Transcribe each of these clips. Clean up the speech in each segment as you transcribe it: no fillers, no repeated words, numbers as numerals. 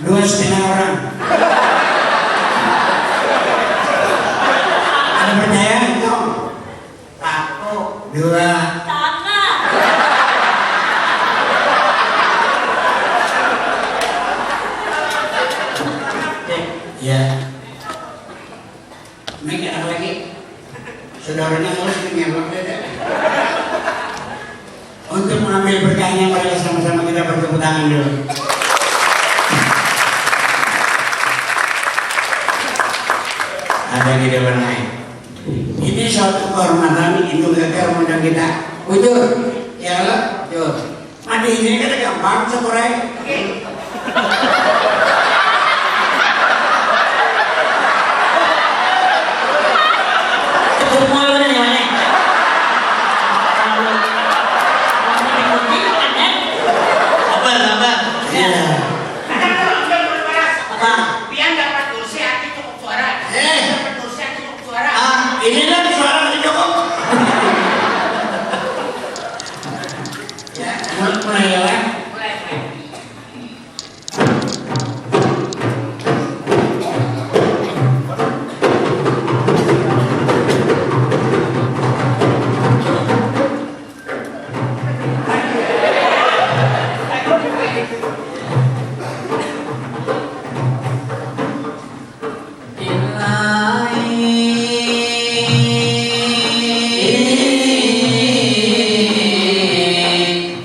2,5 orang. Ada percaya itu? Satu, dua. Sama. Ya. Mike ada lagi. Saudaranya harus menyambut dada. Untuk mengambil berkahnya, mari sama-sama kita bertepuk tangan dulu. Ada di depan lain. Ini suatu kehormatan itu gagal undang kita. Ujur, ya lo, jur. Mandi ini kan gampang sekurai. Ini kan suara masih cukup. Ya, mulai ya, Pak.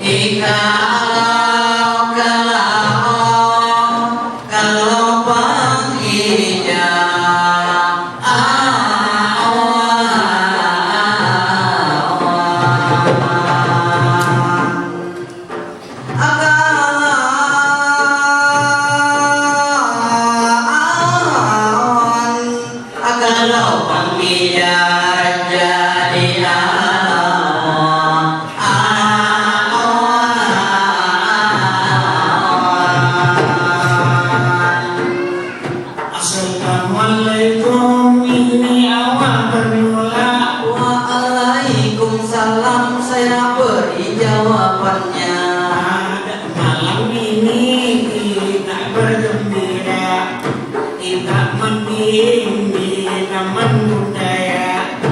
Ika Jangan jadi Assalamualaikum, ini awal bermula. Waalaikumsalam, saya beri jawabannya. Malam ini kita bergembira, kita mendiam budaya,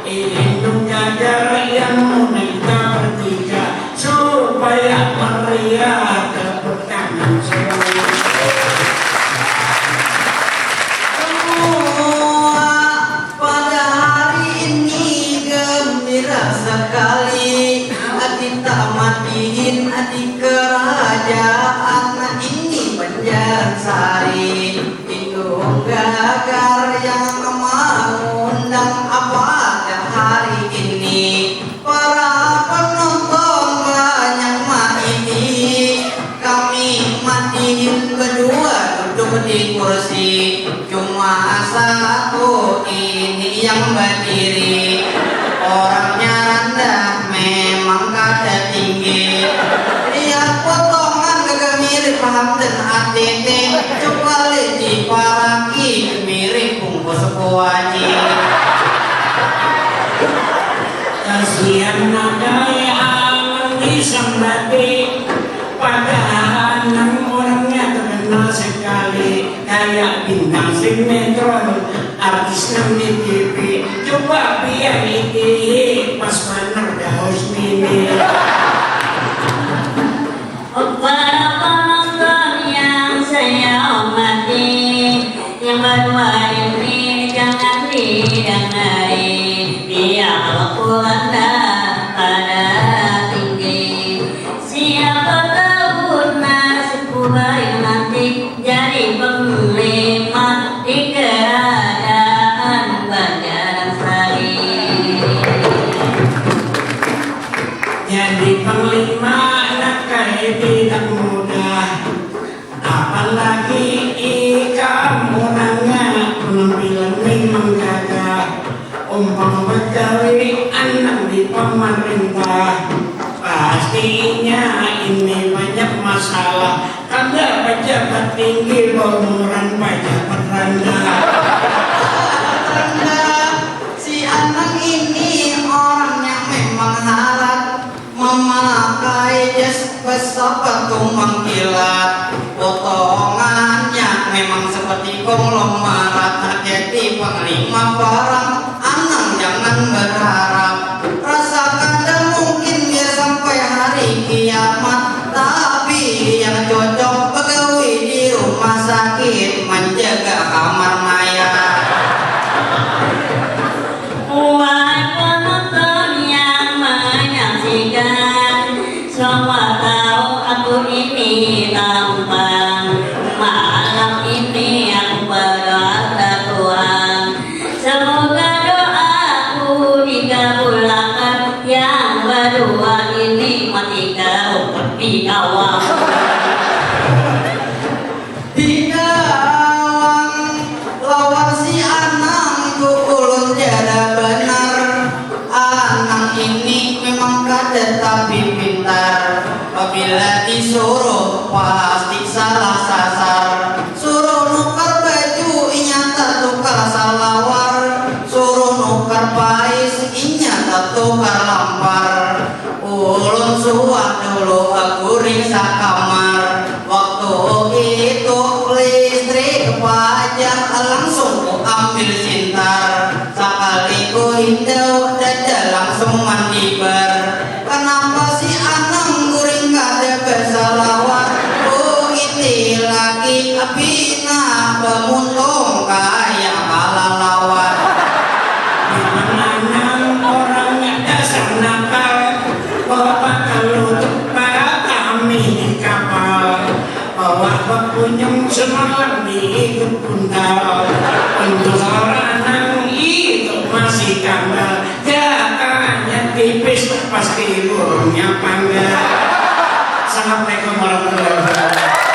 indung jajar yang kita bertiga supaya meriah tepuk tangan semua. Pada hari ini gembira sekali, kita matiin di kerajaan ini Banjarsari. Indung Gagar yang mengundang pada hari ini, para penonton banyak maini. Kami matiin berdua duduk di kursi, cuma satu ini yang berdiri. Orangnya rendah, memang kada tinggi. Lihat potongan kagak mirip paham dan ATT. Coba lihat di paraki mirip bungkus kuaci. Kasihan nadai aman disambati, padahal orangnya terkenal sekali, kayak bintang sinetron, artis nang di TV. Coba biar ini pas mana daus mini. Para penonton yang saya hormati, yang berdua ini jangan didengari, biar Anda pada tinggi. Siapa tahu nasibku baik nanti jadi panglima di kerajaan Banjarsari. Jadi panglima tidak mudah, apalagi kamu nanya penampilan memang gagah. Umpama Betawi anak di pemerintah, pastinya ini banyak masalah. Kada pejabat tinggi bangunan pejabat rendah. Si anak ini orangnya memang harat, memakai jas besar tumbang kilat. Potongannya memang seperti konglomerat, jadi panglima barang. Anang jangan berharap, rasa kada mungkin dia sampai hari kiamat. Tapi yang cocok pegawai di rumah sakit menjaga kamar mayat. Buat penonton yang menyaksikan, semua tahu aku ini tampan. Malam ini aku berdoa ke Tuhan, semoga doaku dikabulkan. Yang berdua ini mati kau di kawang. Di gawang lawan si Anang itu ulun jada benar. Anang ini memang kada tapi pintar, apabila disuruh pasti salah sasar. Suruh nukar baju inyata tukar salawar, suruh nukar pais inyata tukar lampar. Ulun suah dulu aku riksa kamar, waktu itu listrik pajak langsung ku ambil sintar. Sekali ku hindau dada langsung mandi bar. Kenapa si Anang guring kada bersalawat? Oh ini lagi abina bemuntung kayak palalawat. Memang orangnya dasar nakal, bapak kalau para kami di kapal, bawa bakunya semalam diikut buntal. Untuk orang itu masih kambal, jakarnya tipis pasti burungnya panggal. Assalamualaikum warahmatullahi wabarakatuh.